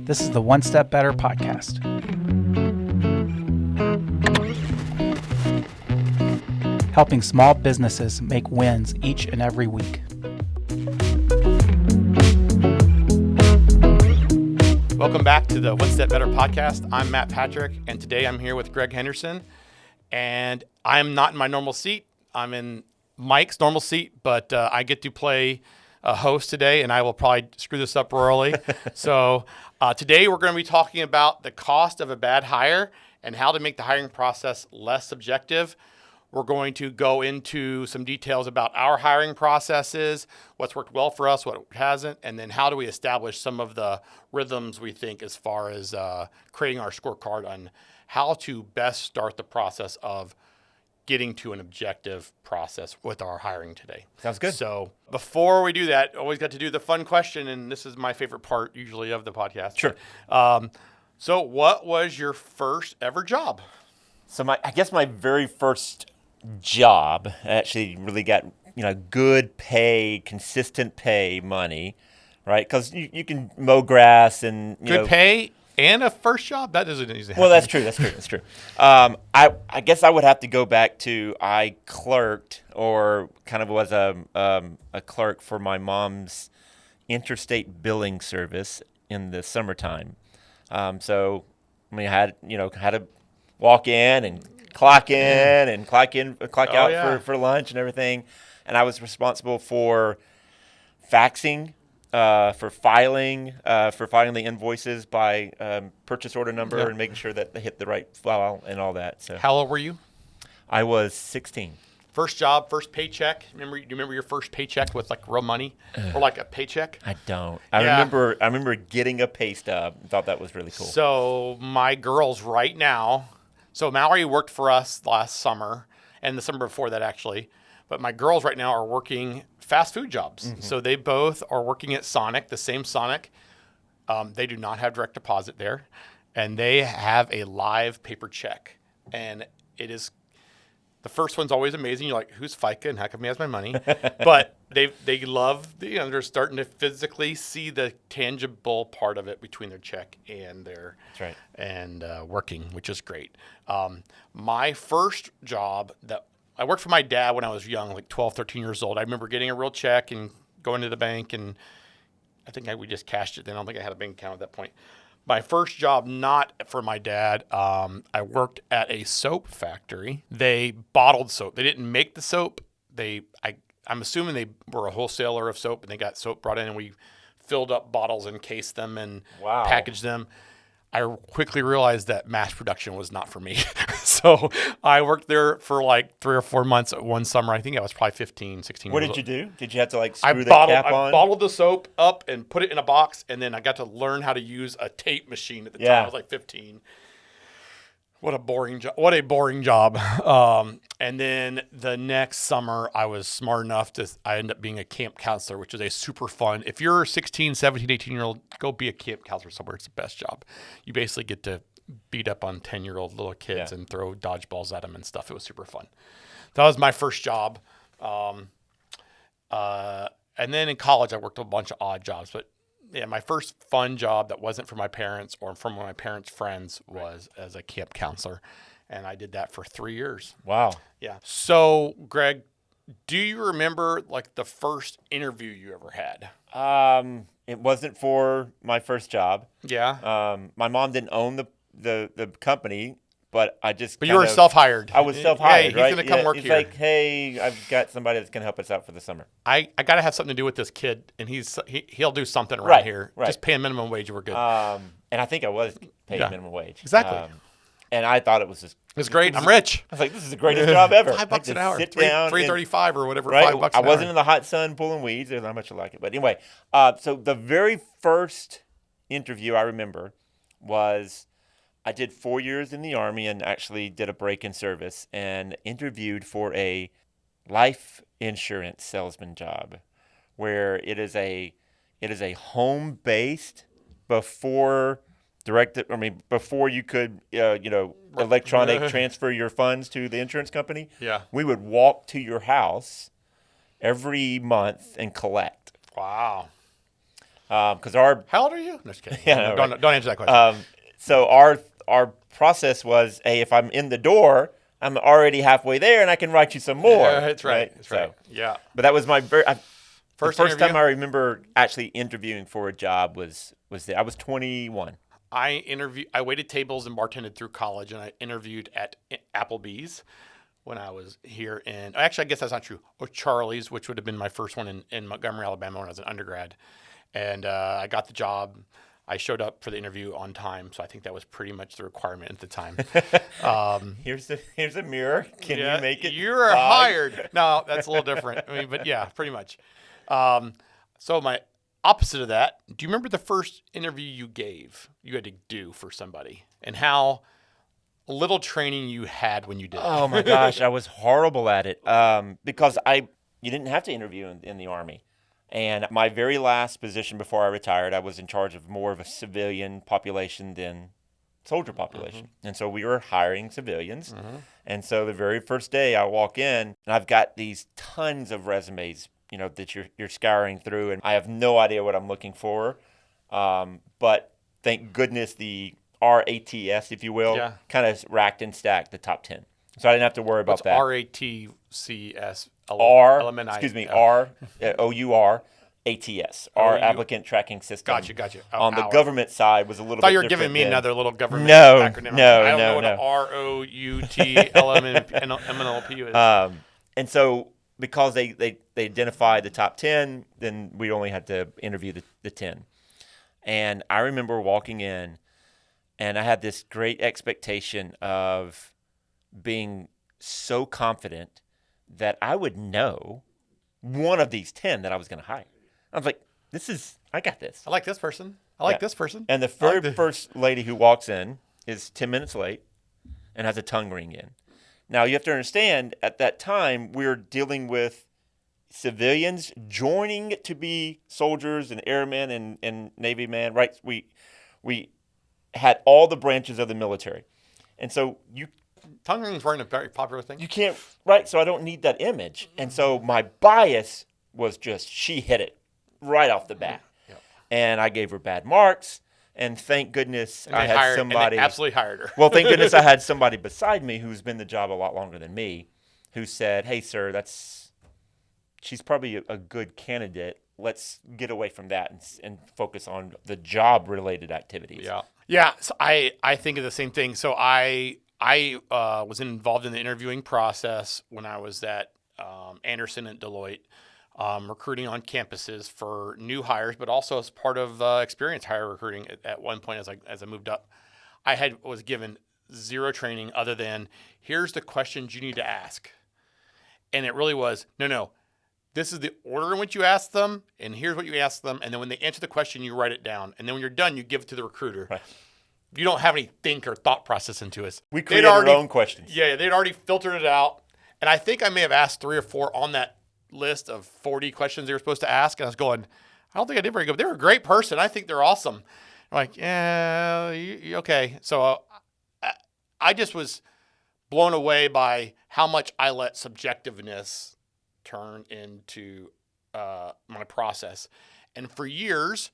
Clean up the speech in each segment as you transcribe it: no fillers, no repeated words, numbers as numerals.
This is the One Step Better podcast. Helping small businesses make wins each and every week. Welcome back to the One Step Better podcast. I'm Matt Patrick, and today I'm here with Greg Henderson. And I'm not in my normal seat. I'm in Mike's normal seat, but I get to play a host today, and I will probably screw this up royally. So today we're going to be talking about the cost of a bad hire and how to make the hiring process less subjective. We're going to go into some details about our hiring processes, what's worked well for us, what hasn't, and then how do we establish some of the rhythms we think as far as creating our scorecard on how to best start the process of getting to an objective process with our hiring today. Sounds good. So before we do that, always got to do the fun question, and this is my favorite part usually of the podcast. Sure. So what was your first ever job? So I guess my very first job actually really got, good pay, consistent pay money, right? Because you can mow grass and, Good pay and a first job? That doesn't usually happen. Well, that's true. I guess I would have to go back to I clerked or kind of was a clerk for my mom's interstate billing service in the summertime. So I had to walk in and clock in, clock out for lunch and everything. And I was responsible for faxing, for filing the invoices by purchase order number and making sure that they hit the right file and all that. So how old were you? I was 16. First job, first paycheck. Do you remember your first paycheck with like real money or like a paycheck? I don't. I remember getting a pay stub. Thought that was really cool. So my girls right now. So Mallory worked for us last summer and the summer before that actually. But my girls right now are working fast food jobs. Mm-hmm. So they both are working at Sonic, the same Sonic. They do not have direct deposit there. And they have a live paper check. And it is, the first one's always amazing. You're like, who's FICA and how come he has my money? But they love, they're starting to physically see the tangible part of it between their check and their, that's right. And working, which is great. My first job that I worked for my dad when I was young, like 12, 13 years old. I remember getting a real check and going to the bank, and I think we just cashed it then. I don't think I had a bank account at that point. My first job, not for my dad, I worked at a soap factory. They bottled soap. They didn't make the soap. I'm assuming they were a wholesaler of soap, and they got soap brought in, and we filled up bottles and cased them and packaged them. I quickly realized that mass production was not for me. So I worked there for like 3 or 4 months one summer. I think I was probably 15, 16 What years old. did you do? Did you have to screw the cap on? I bottled the soap up and put it in a box, and then I got to learn how to use a tape machine at the time. I was like 15. What a boring job. And then the next summer, I was smart enough I ended up being a camp counselor, which is a super fun. If you're 16, 17, 18-year-old, go be a camp counselor somewhere. It's the best job. You basically get to beat up on 10-year-old little kids and throw dodgeballs at them and stuff. It was super fun. That was my first job. And then in college, I worked a bunch of odd jobs. But yeah, my first fun job that wasn't for my parents or from my parents' friends was as a camp counselor. And I did that for 3 years. Wow. Yeah. So, Greg, do you remember the first interview you ever had? It wasn't for my first job. Yeah. My mom didn't own the company, but I just. But you were self-hired. I was self-hired. Hey, he's going to come work here. It's like, hey, I've got somebody that's going to help us out for the summer. I got to have something to do with this kid, and he'll do something around here. Right. Just pay a minimum wage, we're good. And I think I was paid minimum wage. Exactly. And I thought it was just. It's great. I'm rich. I was like, this is the greatest job ever. $5 an hour. Sit down. $3.35 or whatever. Right. $5 an hour. I wasn't in the hot sun pulling weeds. There's not much I like it. But anyway, so the very first interview I remember was I did 4 years in the Army and actually did a break in service and interviewed for a life insurance salesman job where it is a home-based before you could, electronic transfer your funds to the insurance company. Yeah. We would walk to your house every month and collect. Wow. Because our How old are you? No, just kidding. Yeah, no, Don't answer that question. so our process was, hey, if I'm in the door, I'm already halfway there, and I can write you some more. Yeah, that's right. That's right. So, Yeah. but that was my First the first interview? time I remember actually interviewing for a job was I was 21. I waited tables and bartended through college, and I interviewed at Applebee's when I was here in. Actually, I guess that's not true. Or Charlie's, which would have been my first one in Montgomery, Alabama, when I was an undergrad, and I got the job. I showed up for the interview on time, so I think that was pretty much the requirement at the time. Here's a mirror. Can you make it? You're 5? hired. No, that's a little different. I mean, but yeah, pretty much. So my opposite of that, do you remember the first interview you had to do for somebody, and how little training you had when you did it? Oh my gosh, I was horrible at it because you didn't have to interview in the Army. And my very last position before I retired, I was in charge of more of a civilian population than soldier population. And so we were hiring civilians. And so the very first day I walk in, and I've got these tons of resumes, that you're scouring through, and I have no idea what I'm looking for. But thank goodness the RATS, if you will, kind of racked and stacked the top 10. So I didn't have to worry about that. RATCS. ATS, our applicant tracking system. Gotcha. On the government side was a little bit I thought you were different giving me than- another little government No, acronym. no, I don't no, know no. what ROUTLMNLP is. And so because they identified the top 10, then we only had to interview the 10. And I remember walking in, and I had this great expectation of being so confident that I would know one of these 10 that I was going to hire. I was like, I got this. I like this person. I like this person. And the first lady who walks in is 10 minutes late and has a tongue ring in. Now, you have to understand, at that time, we're dealing with civilians joining to be soldiers and airmen and Navy men, right? We had all the branches of the military. And so Tongue rings weren't a very popular thing. you can't, right? So I don't need that image. And so my bias was just, she hit it right off the bat. Yep. And I gave her bad marks. And thank goodness I had somebody. And they absolutely hired her. Well, thank goodness I had somebody beside me who's been in the job a lot longer than me, who said, "Hey, sir, she's probably a good candidate. Let's get away from that and focus on the job-related activities." Yeah. So I think of the same thing. So I was involved in the interviewing process when I was at Anderson and Deloitte. Recruiting on campuses for new hires, but also as part of experienced hire recruiting. At one point, as I moved up, I was given zero training other than, here's the questions you need to ask, and it really was no. This is the order in which you ask them, and here's what you ask them, and then when they answer the question, you write it down, and then when you're done, you give it to the recruiter. Right. You don't have any think or thought process into it. We created our own questions. Yeah, they'd already filtered it out, and I think I may have asked 3 or 4 on that list of 40 questions they were supposed to ask, and I was going, I don't think I did very good. They were a great person. I think they're awesome. I'm like, yeah, okay. So I just was blown away by how much I let subjectiveness turn into my process. And for years,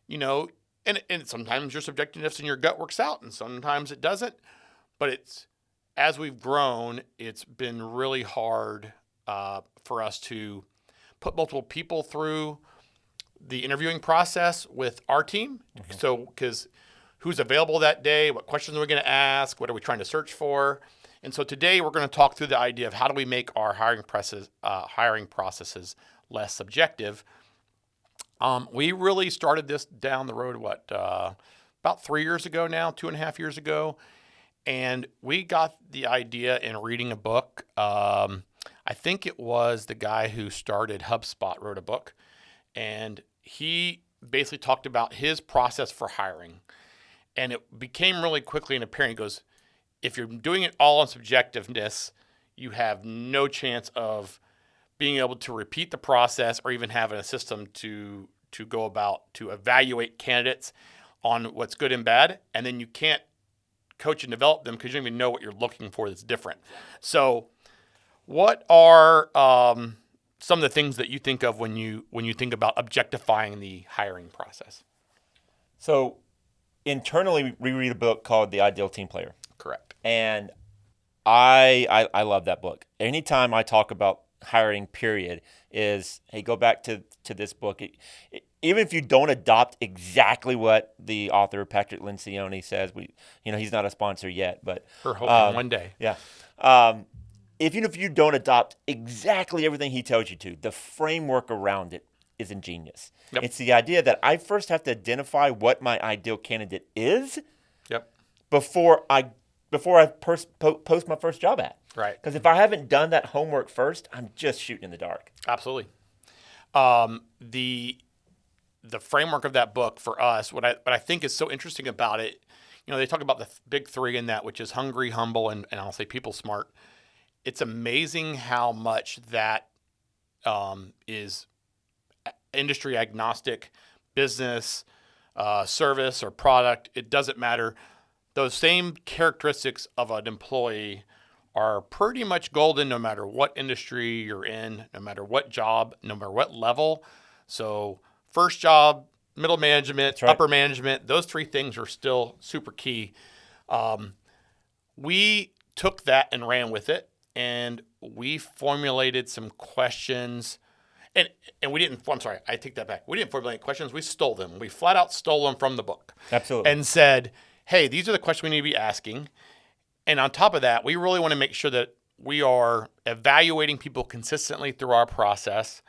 and sometimes your subjectiveness and your gut works out, and sometimes it doesn't. But as we've grown, it's been really hard for us to put multiple people through the interviewing process with our team. Mm-hmm. So, because who's available that day, what questions are we going to ask, what are we trying to search for? And so today we're going to talk through the idea of how do we make our hiring processes less subjective. We really started this down the road, about 3 years ago now, 2.5 years ago. And we got the idea in reading a book. I think it was the guy who started HubSpot wrote a book, and he basically talked about his process for hiring. And it became really quickly apparent. He goes, if you're doing it all on subjectiveness, you have no chance of being able to repeat the process or even having a system to go about to evaluate candidates on what's good and bad. And then you can't coach and develop them because you don't even know what you're looking for that's different. So what are some of the things that you think of when you think about objectifying the hiring process? So internally, we read a book called The Ideal Team Player. Correct. And I love that book. Anytime I talk about hiring, period, is, hey, go back to this book. Even if you don't adopt exactly what the author, Patrick Lencioni, says, he's not a sponsor yet, but We're hoping one day. Yeah. Even if you don't adopt exactly everything he tells you to, the framework around it is ingenious. Yep. It's the idea that I first have to identify what my ideal candidate is. Yep. Before I post my first job ad. Right. Because if I haven't done that homework first, I'm just shooting in the dark. Absolutely. The framework of that book for us, what I think is so interesting about it, they talk about the big three in that, which is hungry, humble, and I'll say people smart. It's amazing how much that is industry agnostic, business, service, or product. It doesn't matter. Those same characteristics of an employee are pretty much golden no matter what industry you're in, no matter what job, no matter what level. So first job, middle management, right. upper management, those three things are still super key. We took that and ran with it, and we formulated some questions. And we didn't, I'm sorry, I take that back. We didn't formulate questions. We stole them. We flat out stole them from the book. Absolutely. And said, hey, these are the questions we need to be asking. And on top of that, we really want to make sure that we are evaluating people consistently through our process,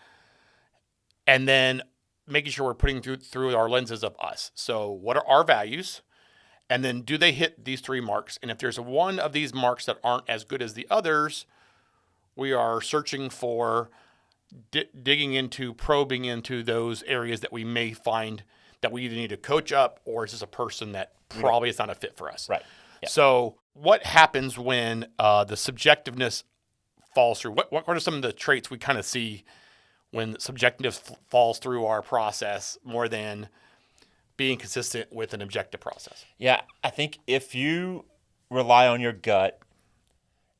and then making sure we're putting through our lenses of us. So what are our values? And then do they hit these three marks? And if there's one of these marks that aren't as good as the others, we are searching for probing into those areas that we may find that we either need to coach up, or is this a person that probably is not a fit for us. Right. Yeah. So what happens when the subjectiveness falls through? What are some of the traits we kind of see when subjectiveness falls through our process more than being consistent with an objective process? Yeah, I think if you rely on your gut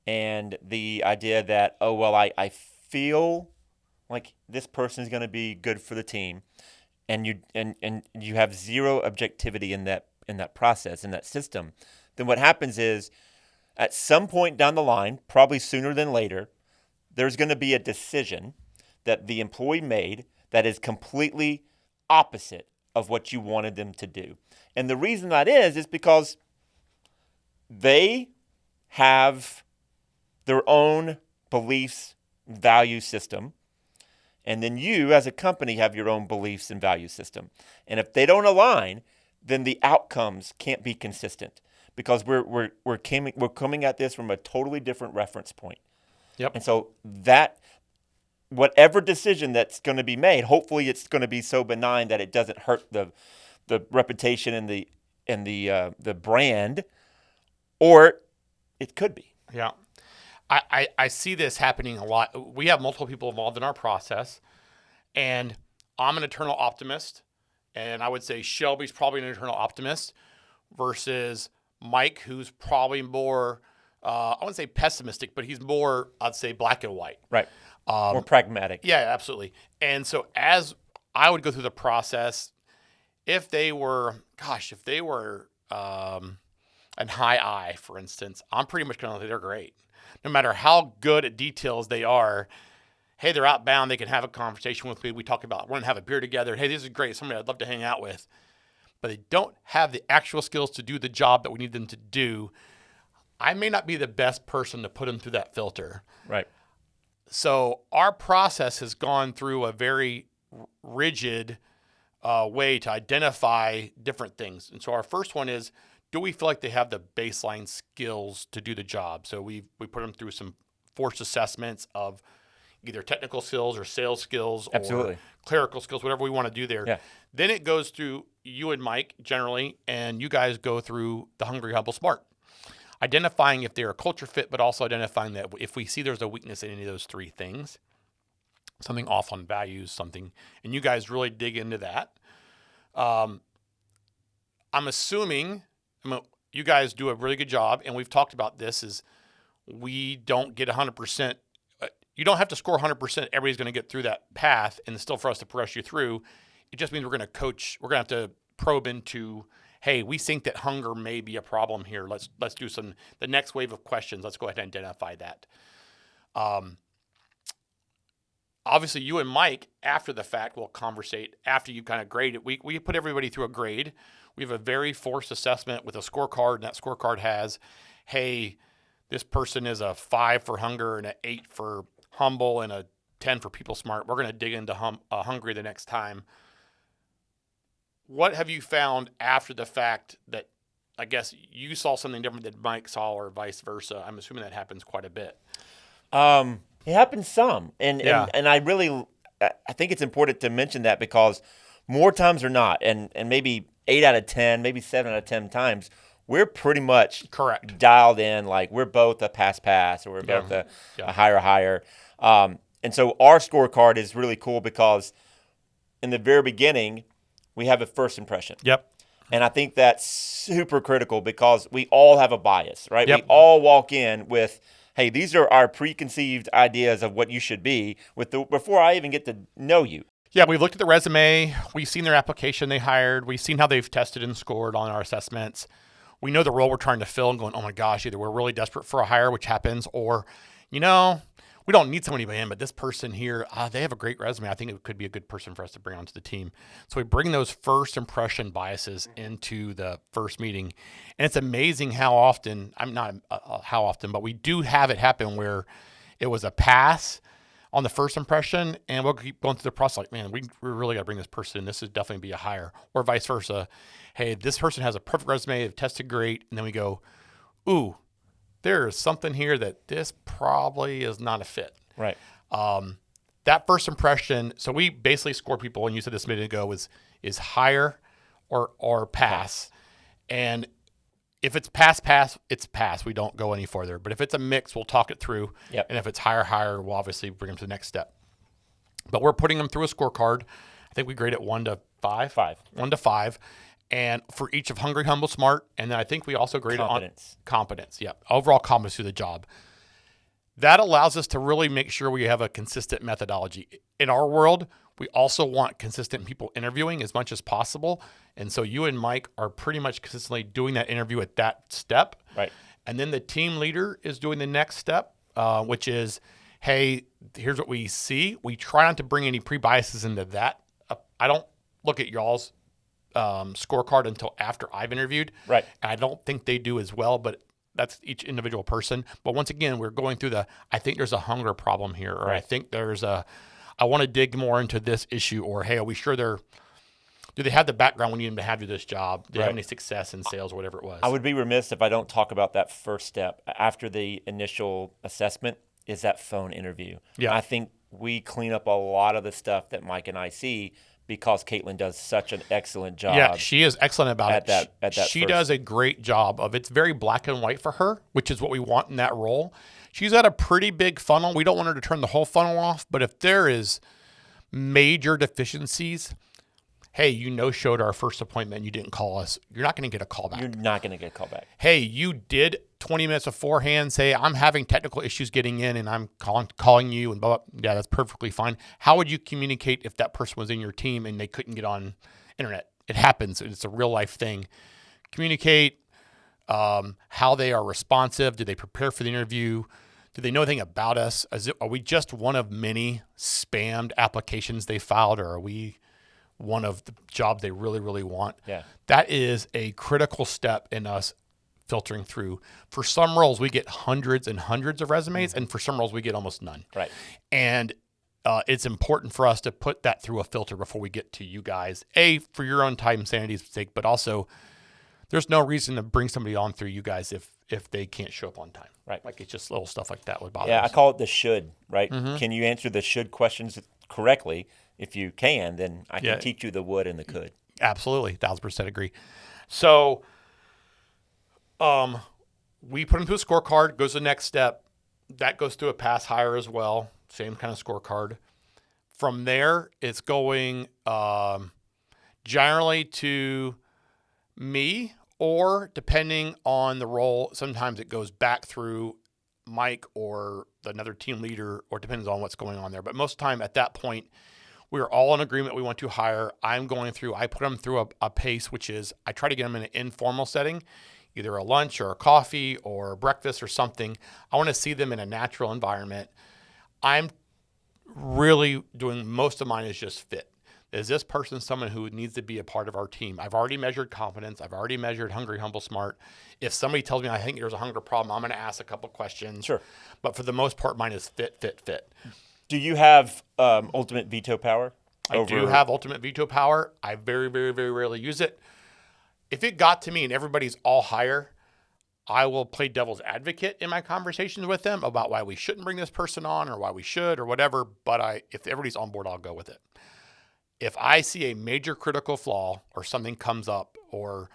and the idea that, I feel like this person is going to be good for the team, and you have zero objectivity in that process, in that system, then what happens is at some point down the line, probably sooner than later, there's going to be a decision that the employee made that is completely opposite of what you wanted them to do. And the reason that is because they have their own beliefs, value system, and then you as a company have your own beliefs and value system. And if they don't align, then the outcomes can't be consistent, because we're coming at this from a totally different reference point. Yep. And so that whatever decision that's going to be made, hopefully it's going to be so benign that it doesn't hurt the reputation and the brand, or it could be. Yeah. I see this happening a lot. We have multiple people involved in our process, and I'm an eternal optimist, and I would say Shelby's probably an eternal optimist, versus Mike, who's probably more, I wouldn't say pessimistic, but he's more, I'd say, black and white. Right. More pragmatic. Yeah, absolutely. And so as I would go through the process, if they were an high I, for instance, I'm pretty much going to say they're great. No matter how good at details they are, hey, they're outbound, they can have a conversation with me. We talk about, we're going to have a beer together. Hey, this is great. Somebody I'd love to hang out with. But they don't have the actual skills to do the job that we need them to do. I may not be the best person to put them through that filter. Right. So our process has gone through a very rigid way to identify different things. And so our first one is, do we feel like they have the baseline skills to do the job? So we put them through some forced assessments of either technical skills or sales skills or clerical skills, whatever we want to do there. Yeah. Then it goes through you and Mike generally, and you guys go through the hungry, humble, smart. Identifying if they're a culture fit, but also identifying that if we see there's a weakness in any of those three things, something off on values, something, and you guys really dig into that. I'm assuming you guys do a really good job, and we've talked about this, is we don't get 100% you don't have to score 100%. Everybody's going to get through that path and still for us to press you through. It just means we're going to coach. We're going to have to probe into, hey, we think that hunger may be a problem here. Let's do the next wave of questions. Let's go ahead and identify that. Obviously, you and Mike, after the fact, will conversate after you kind of grade it. We put everybody through a grade. We have a very forced assessment with a scorecard, and that scorecard has, hey, this person is a 5 for hunger and an 8 for humble and a 10 for people smart. We're going to dig into hungry the next time. What have you found after the fact that I guess you saw something different than Mike saw or vice versa? I'm assuming that happens quite a bit. It happens some. And I think it's important to mention that because more times or not, and maybe 8 out of 10, maybe 7 out of 10 times, we're pretty much correct dialed in. Like we're both a pass, or we're both a higher. And so our scorecard is really cool because in the very beginning, we have a first impression. Yep. And I think that's super critical because we all have a bias, right? Yep. We all walk in with, hey, these are our preconceived ideas of what you should be before I even get to know you. Yeah, we've looked at the resume. We've seen their application they hired. We've seen how they've tested and scored on our assessments. We know the role we're trying to fill and going, oh my gosh, either we're really desperate for a hire, which happens, or, we don't need somebody in, but this person here, they have a great resume. I think it could be a good person for us to bring onto the team. So we bring those first impression biases into the first meeting. And it's amazing how often, but we do have it happen where it was a pass on the first impression, and we'll keep going through the process like, man, we really got to bring this person in. This would definitely be a hire. Or vice versa. Hey, this person has a perfect resume. They've tested great. And then we go, ooh, there's something here that this probably is not a fit. Right. That first impression, so we basically score people, and you said this a minute ago, is hire or pass. And if it's pass, it's pass. We don't go any further. But if it's a mix, we'll talk it through. Yep. And if it's hire, we'll obviously bring them to the next step. But we're putting them through a scorecard. I think we grade it 1 to 5. 1 to 5. And for each of hungry, humble, smart. And then I think we also grade it on competence. Yeah. Overall competence through the job. That allows us to really make sure we have a consistent methodology. In our world, we also want consistent people interviewing as much as possible. And so you and Mike are pretty much consistently doing that interview at that step. Right. And then the team leader is doing the next step, which is, hey, here's what we see. We try not to bring any pre-biases into that. I don't look at y'all's scorecard until after I've interviewed. Right. And I don't think they do as well, but that's each individual person. But once again, we're going through I think there's a hunger problem here, or right. I think I want to dig more into this issue, or hey, are we sure do they have the background we need them to have do this job? Do they have any success in sales or whatever it was? I would be remiss if I don't talk about that first step after the initial assessment is that phone interview. Yeah. I think we clean up a lot of the stuff that Mike and I see because Caitlin does such an excellent job. Yeah, she is excellent about it. She first. does a great job of it's very black and white for her, which is what we want in that role. She's got a pretty big funnel. We don't want her to turn the whole funnel off, but if there is major deficiencies, hey, showed our first appointment and you didn't call us, you're not going to get a call back. You're not going to get a call back. Hey, you did 20 minutes beforehand say, I'm having technical issues getting in and I'm calling you and blah, blah. Yeah, that's perfectly fine. How would you communicate if that person was in your team and they couldn't get on internet? It happens. It's a real life thing. Communicate how they are responsive. Do they prepare for the interview? Do they know anything about us? Are we just one of many spammed applications they filed, or are we one of the jobs they really, really want? Yeah. That is a critical step in us filtering through. For some roles, we get hundreds and hundreds of resumes, and for some roles, we get almost none. Right. And it's important for us to put that through a filter before we get to you guys, for your own time sanity's sake, but also there's no reason to bring somebody on through you guys if they can't show up on time. Right. Like it's just little stuff like that would bother us. Yeah, I call it the should, right? Mm-hmm. Can you answer the should questions correctly? If you can, then I can teach you the would and the could. Absolutely. 1,000% agree. So we put them through a scorecard, goes to the next step. That goes through a pass hire as well. Same kind of scorecard. From there, it's going generally to me, or depending on the role, sometimes it goes back through Mike or another team leader, or depends on what's going on there. But most of the time at that point, we're all in agreement we want to hire. I put them through a pace, which is I try to get them in an informal setting, either a lunch or a coffee or breakfast or something. I want to see them in a natural environment. I'm really doing most of mine is just fit. Is this person someone who needs to be a part of our team? I've already measured competence. I've already measured hungry, humble, smart. If somebody tells me I think there's a hunger problem, I'm going to ask a couple questions. Sure. But for the most part, mine is fit. Do you have ultimate veto power? I do have ultimate veto power. I very, very, very rarely use it. If it got to me and everybody's all hire, I will play devil's advocate in my conversations with them about why we shouldn't bring this person on or why we should or whatever. But if everybody's on board, I'll go with it. If I see a major critical flaw or something comes up, or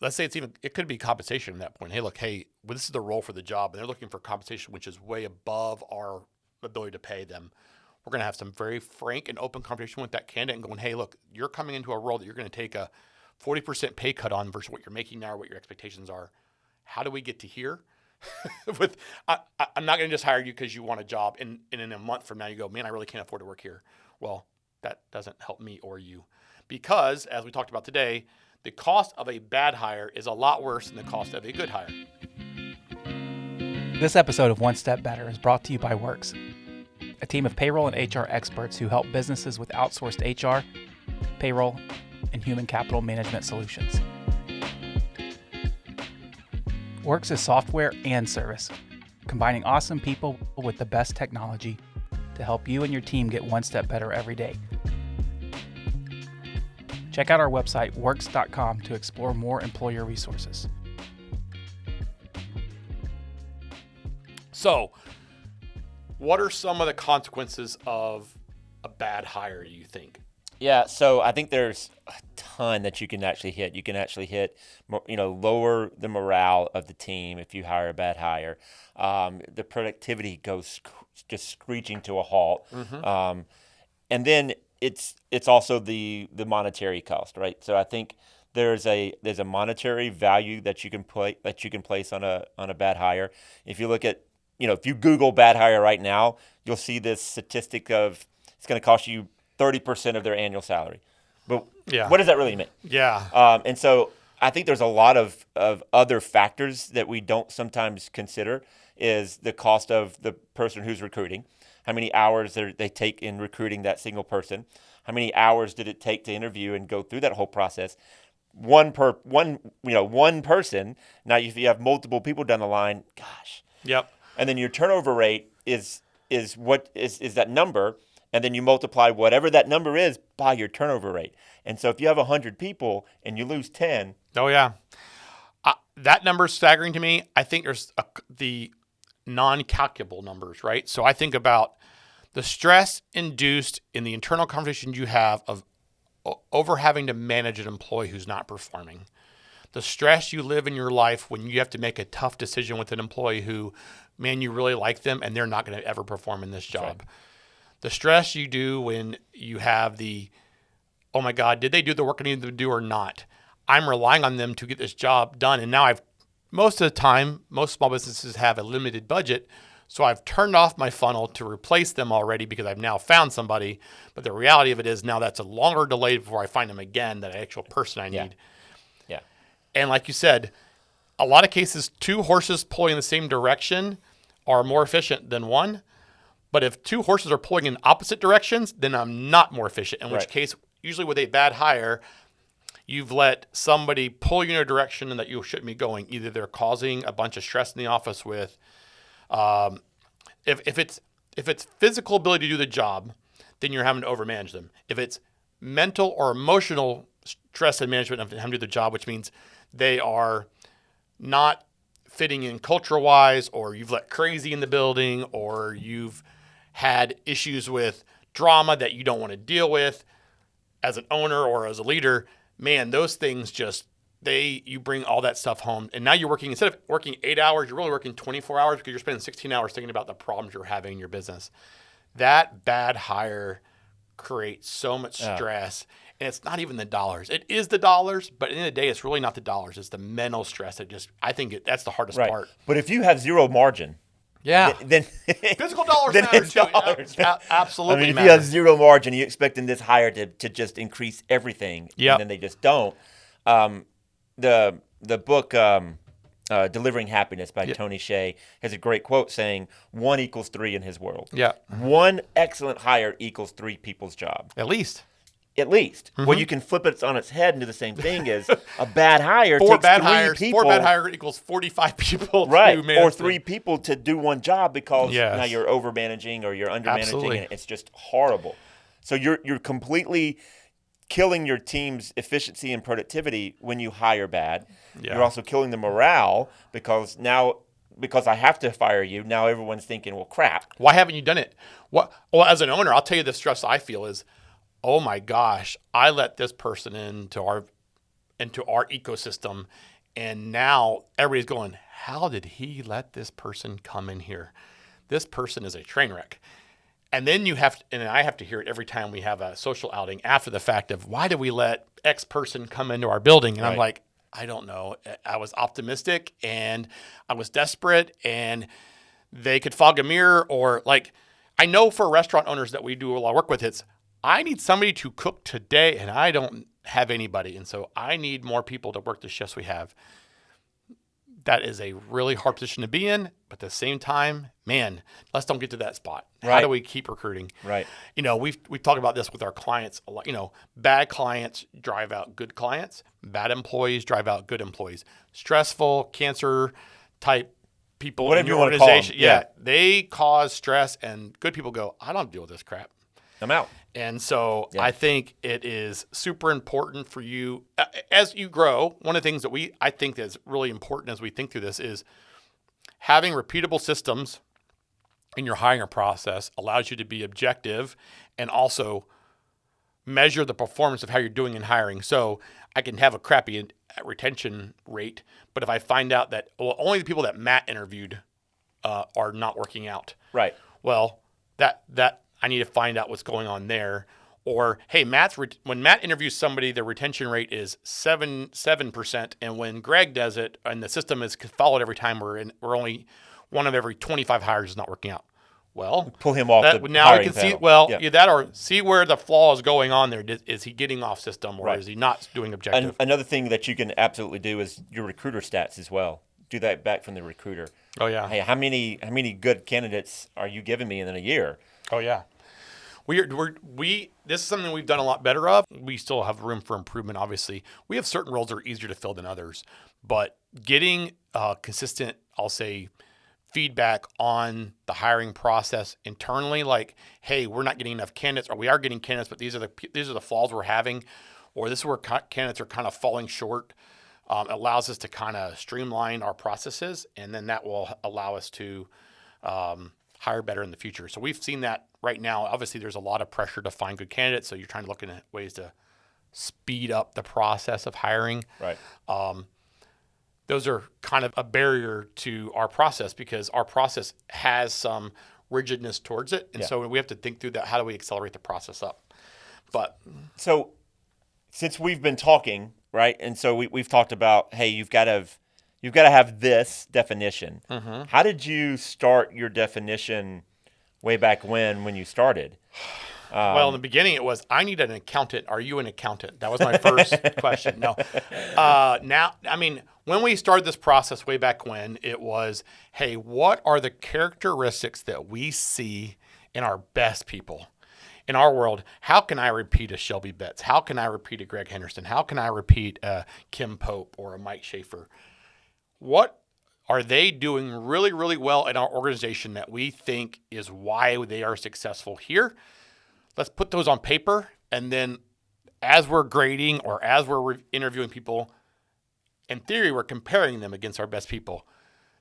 let's say it could be compensation at that point. Hey, this is the role for the job, and they're looking for compensation which is way above our ability to pay them. We're going to have some very frank and open conversation with that candidate and going, hey, look, you're coming into a role that you're going to take a 40% pay cut on versus what you're making now or what your expectations are. How do we get to here? I'm not going to just hire you because you want a job, and in a month from now you go, man, I really can't afford to work here. Well, that doesn't help me or you, because as we talked about today, the cost of a bad hire is a lot worse than the cost of a good hire. This episode of One Step Better is brought to you by Works, a team of payroll and HR experts who help businesses with outsourced HR, payroll, and human capital management solutions. Works is software and service, combining awesome people with the best technology to help you and your team get one step better every day. Check out our website, works.com, to explore more employer resources. So, what are some of the consequences of a bad hire, do you think? Yeah, so I think there's a ton that you can actually hit. You can actually hit, lower the morale of the team if you hire a bad hire. The productivity goes just screeching to a halt. Mm-hmm. And then it's also the monetary cost, right? So I think there's a monetary value that you can place on a bad hire. If you look at, if you Google bad hire right now, you'll see this statistic of it's going to cost you 30% of their annual salary. But what does that really mean? Yeah. And so I think there's a lot of other factors that we don't sometimes consider is the cost of the person who's recruiting, how many hours they take in recruiting that single person, how many hours did it take to interview and go through that whole process. One person. Now, if you have multiple people down the line, gosh. Yep. And then your turnover rate is that number. And then you multiply whatever that number is by your turnover rate. And so if you have 100 people and you lose 10. Oh, yeah. That number is staggering to me. I think there's the non-calculable numbers, right? So I think about the stress induced in the internal conversation you have of over having to manage an employee who's not performing. The stress you live in your life when you have to make a tough decision with an employee who, man, you really like them and they're not going to ever perform in this job. Right. The stress you do when you have oh my God, did they do the work I needed to do or not? I'm relying on them to get this job done. And now most of the time, most small businesses have a limited budget. So I've turned off my funnel to replace them already because I've now found somebody. But the reality of it is now that's a longer delay before I find them again, that actual person I need. Yeah. And like you said, a lot of cases, two horses pulling in the same direction are more efficient than one. But if two horses are pulling in opposite directions, then I'm not more efficient, in which case, usually with a bad hire, you've let somebody pull you in a direction that you shouldn't be going. Either they're causing a bunch of stress in the office with, if it's physical ability to do the job, then you're having to overmanage them. If it's mental or emotional stress and management of having to do the job, which means they are not fitting in culture-wise, or you've let crazy in the building, or you've had issues with drama that you don't want to deal with as an owner or as a leader, man, those things you bring all that stuff home. And now you're working, instead of working 8 hours, you're really working 24 hours because you're spending 16 hours thinking about the problems you're having in your business. That bad hire create so much stress. And it's not even the dollars. It is the dollars, but at the end of the day, it's really not the dollars. It's the mental stress I think that's the hardest part. But if you have zero margin, then physical dollars then matter it's too. dollars. Absolutely. I mean, if you have zero margin, you're expecting this hire to just increase everything, and then they just don't. The book Delivering Happiness by Tony Hsieh has a great quote saying 1 equals 3 in his world. Yeah. 1 excellent hire equals 3 people's job. At least. Well, you can flip it on its head and do the same thing as a bad hire Four takes bad 3 hires. people. 4 bad hire equals 45 people. Right. To manage Or 3 people to do one job because Yes. now you're over managing or you're under managing. Absolutely. And it's just horrible. So you're completely killing your team's efficiency and productivity when you hire bad. Yeah. You're also killing the morale because I have to fire you, now everyone's thinking, well, crap. Why haven't you done it? Well, as an owner, I'll tell you the stress I feel is, oh my gosh, I let this person into our ecosystem, and now everybody's going, how did he let this person come in here? This person is a train wreck. And then I have to hear it every time we have a social outing after the fact of, why did we let X person come into our building? And I'm like, I don't know. I was optimistic and I was desperate, and they could fog a mirror, or like, I know for restaurant owners that we do a lot of work with, it's, I need somebody to cook today and I don't have anybody. And so I need more people to work the shifts we have. That is a really hard position to be in, but at the same time, man, let's don't get to that spot. How do we keep recruiting? Right. We've talked about this with our clients a lot. Bad clients drive out good clients. Bad employees drive out good employees. Stressful, cancer type people Whatever in your you want to call organization, them. they cause stress, and good people go, I don't deal with this crap. I'm out. And so I think it is super important for you as you grow. One of the things that I think is really important as we think through this is having repeatable systems in your hiring process allows you to be objective and also measure the performance of how you're doing in hiring. So I can have a crappy retention rate, but if I find out that only the people that Matt interviewed are not working out, right? Well, that I need to find out what's going on there. Or, hey, when Matt interviews somebody, their retention rate is 7%, and when Greg does it, and the system is followed every time, we're only one of every 25 hires is not working out. Well, pull him off the now hiring we can see panel. that, or see where the flaw is going on there. Is he getting off system, or is he not doing objective? Another thing that you can absolutely do is your recruiter stats as well. Do that back from the recruiter. Oh yeah. Hey, how many good candidates are you giving me in a year? Oh yeah. This is something we've done a lot better of. We still have room for improvement, obviously. We have certain roles that are easier to fill than others, but getting consistent, I'll say, feedback on the hiring process internally, like, hey, we're not getting enough candidates, or we are getting candidates, but these are the flaws we're having, or this is where candidates are kind of falling short. Allows us to kind of streamline our processes, and then that will allow us to hire better in the future. So we've seen that right now. Obviously, there's a lot of pressure to find good candidates, so you're trying to look at ways to speed up the process of hiring. Right. Those are kind of a barrier to our process because our process has some rigidness towards it, and so we have to think through that. How do we accelerate the process up? But so, since we've been talking, right, and so we've talked about, hey, you've got to have this definition. Mm-hmm. How did you start your definition way back when you started? Well, in the beginning, it was, I need an accountant. Are you an accountant? That was my first question. No. Now, I mean, when we started this process way back when, it was, hey, what are the characteristics that we see in our best people? In our world, how can I repeat a Shelby Betts? How can I repeat a Greg Henderson? How can I repeat a Kim Pope or a Mike Schaefer? What are they doing really, really well in our organization that we think is why they are successful here? Let's put those on paper, and then as we're grading or as we're interviewing people, in theory, we're comparing them against our best people.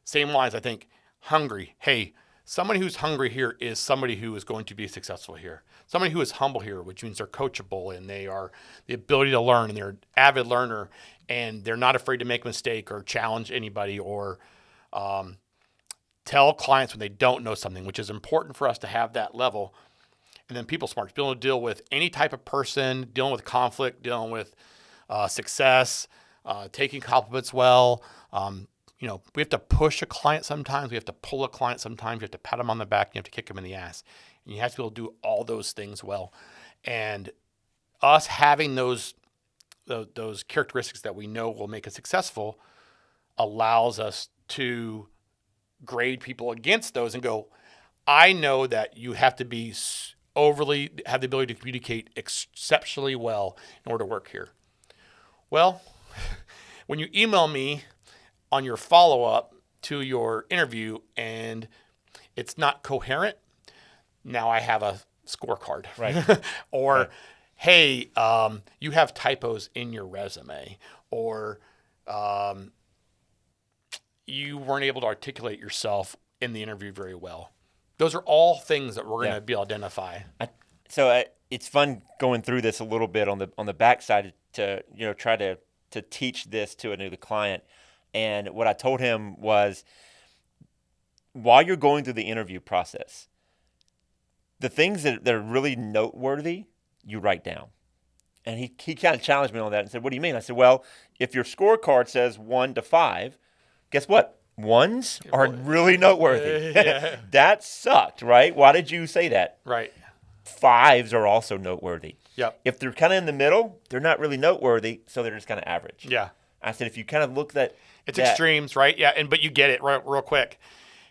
Same lines, I think, hungry. Hey, somebody who's hungry here is somebody who is going to be successful here. Somebody who is humble here, which means they're coachable and they are the ability to learn and they're an avid learner and they're not afraid to make a mistake or challenge anybody or tell clients when they don't know something, which is important for us to have that level. And then people smarts, being able to deal with any type of person, dealing with conflict, dealing with success, taking compliments well. We have to push a client sometimes. We have to pull a client sometimes. You have to pat them on the back. You have to kick them in the ass. And you have to be able to do all those things well. And us having those characteristics that we know will make us successful allows us to grade people against those and go, I know that you have to be have the ability to communicate exceptionally well in order to work here. Well, when you email me on your follow-up to your interview and it's not coherent, now I have a scorecard. Right. Or, right. Hey, you have typos in your resume, or you weren't able to articulate yourself in the interview very well. Those are all things that we're going to be able to identify. It's fun going through this a little bit on the backside to try to teach this to a new client. And what I told him was, while you're going through the interview process, the things that are really noteworthy, you write down. And he kind of challenged me on that and said, what do you mean? I said, well, if your scorecard says 1 to 5, guess what? Ones are really noteworthy. Yeah. That sucked, right? Why did you say that? Right. 5s are also noteworthy. Yep. If they're kind of in the middle, they're not really noteworthy, so they're just kind of average. Yeah. I said, if you kind of look at it's extremes, right? Yeah, but you get it real quick.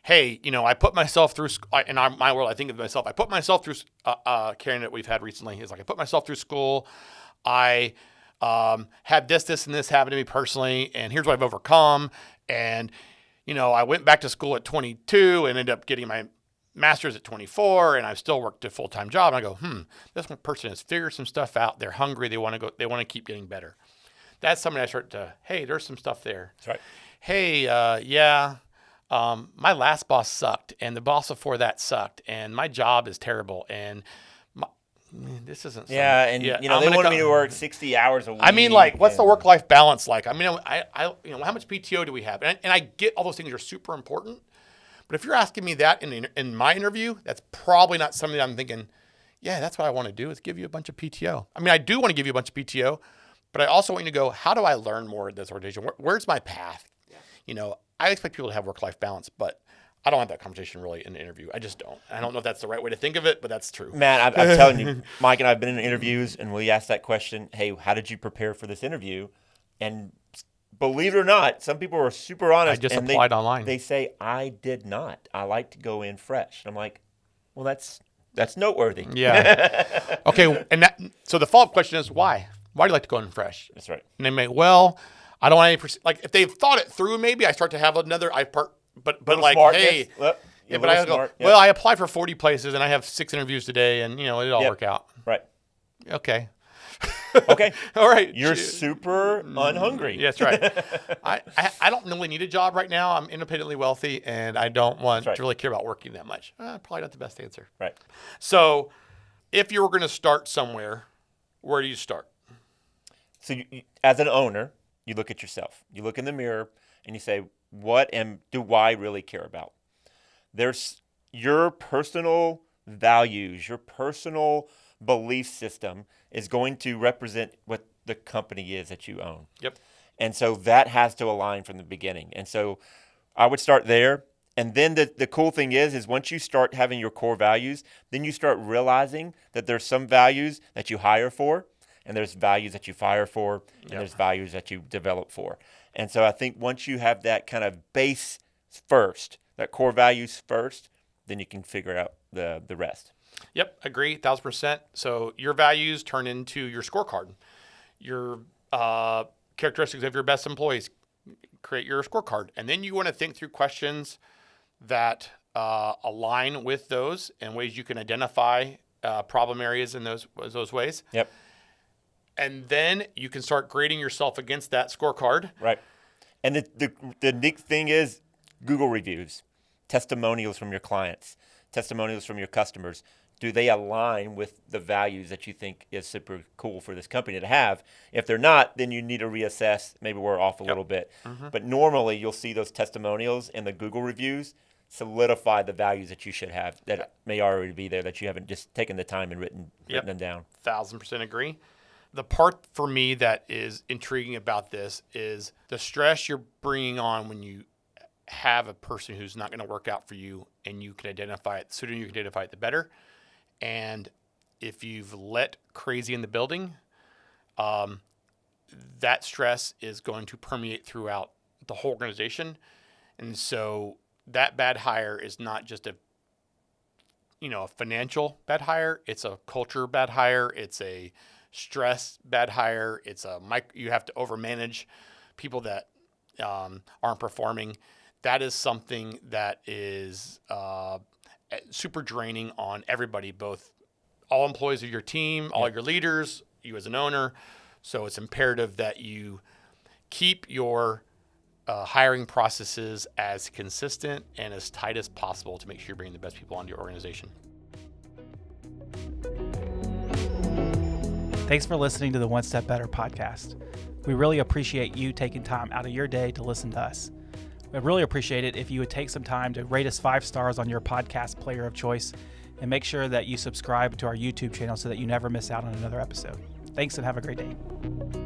Hey, I put myself through, in my world, I think of myself, I put myself through, Karen that we've had recently, is like, I put myself through school. I had this, and this happen to me personally, and here's what I've overcome. And, I went back to school at 22 and ended up getting my master's at 24, and I've still worked a full-time job. And I go, this one person has figured some stuff out. They're hungry. They want to keep getting better. That's something I start to, hey, there's some stuff there. That's right. Hey, my last boss sucked, and the boss before that sucked, and my job is terrible, and this isn't. They wanted me to work 60 hours a week. I mean, like, what's the work-life balance like? I mean, how much PTO do we have? And I get all those things are super important, but if you're asking me that in my interview, that's probably not something that I'm thinking. Yeah, that's what I want to do is give you a bunch of PTO. I mean, I do want to give you a bunch of PTO, but I also want you to go, how do I learn more at this organization? Where's my path? Yeah. I expect people to have work-life balance, but I don't have that conversation really in the interview. I just don't. I don't know if that's the right way to think of it, but that's true. Man, I'm telling you, Mike and I have been in interviews, and we ask that question, hey, how did you prepare for this interview? And believe it or not, some people are super honest. I just applied online. They say, I did not. I like to go in fresh. And I'm like, well, that's noteworthy. Yeah. Okay, so the follow-up question is why? Why do you like to go in fresh? That's right. And they may, I don't want any, like, if they've thought it through, maybe I start to have another, but like, smartness. hey, yeah, but I go, well, I applied for 40 places and I have 6 interviews today, and it'll all work out. Right. Okay. Okay. All right. You're super unhungry. That's right. I don't really need a job right now. I'm independently wealthy, and I don't want to really care about working that much. Probably not the best answer. Right. So, if you were going to start somewhere, where do you start? So, as an owner, you look at yourself. You look in the mirror, and you say, what do I really care about? There's your personal values, your personal belief system is going to represent what the company is that you own. Yep. And so that has to align from the beginning. And so I would start there. And then the cool thing is once you start having your core values, then you start realizing that there's some values that you hire for, and there's values that you fire for, and there's values that you develop for. And so I think once you have that kind of base first, that core values first, then you can figure out the rest. Yep, agree, 1,000%. So your values turn into your scorecard. Your characteristics of your best employees, create your scorecard. And then you want to think through questions that align with those and ways you can identify problem areas in those ways. Yep. And then you can start grading yourself against that scorecard. Right. And the neat thing is Google reviews, testimonials from your clients, testimonials from your customers. Do they align with the values that you think is super cool for this company to have? If they're not, then you need to reassess. Maybe we're off a little bit. Mm-hmm. But normally you'll see those testimonials and the Google reviews solidify the values that you should have that may already be there that you haven't just taken the time and written them down. 1,000% agree. The part for me that is intriguing about this is the stress you're bringing on when you have a person who's not going to work out for you, and you can identify it. The sooner you can identify it, the better. And if you've let crazy in the building, that stress is going to permeate throughout the whole organization. And so that bad hire is not just a financial bad hire. It's a culture bad hire. It's a stress bad hire. It's you have to overmanage people that aren't performing. That is something that is super draining on everybody, both all employees of your team, all your leaders, you as an owner. So it's imperative that you keep your hiring processes as consistent and as tight as possible to make sure you're bringing the best people onto your organization. Thanks for listening to the One Step Better podcast. We really appreciate you taking time out of your day to listen to us. I'd really appreciate it if you would take some time to rate us 5 stars on your podcast player of choice, and make sure that you subscribe to our YouTube channel so that you never miss out on another episode. Thanks, and have a great day.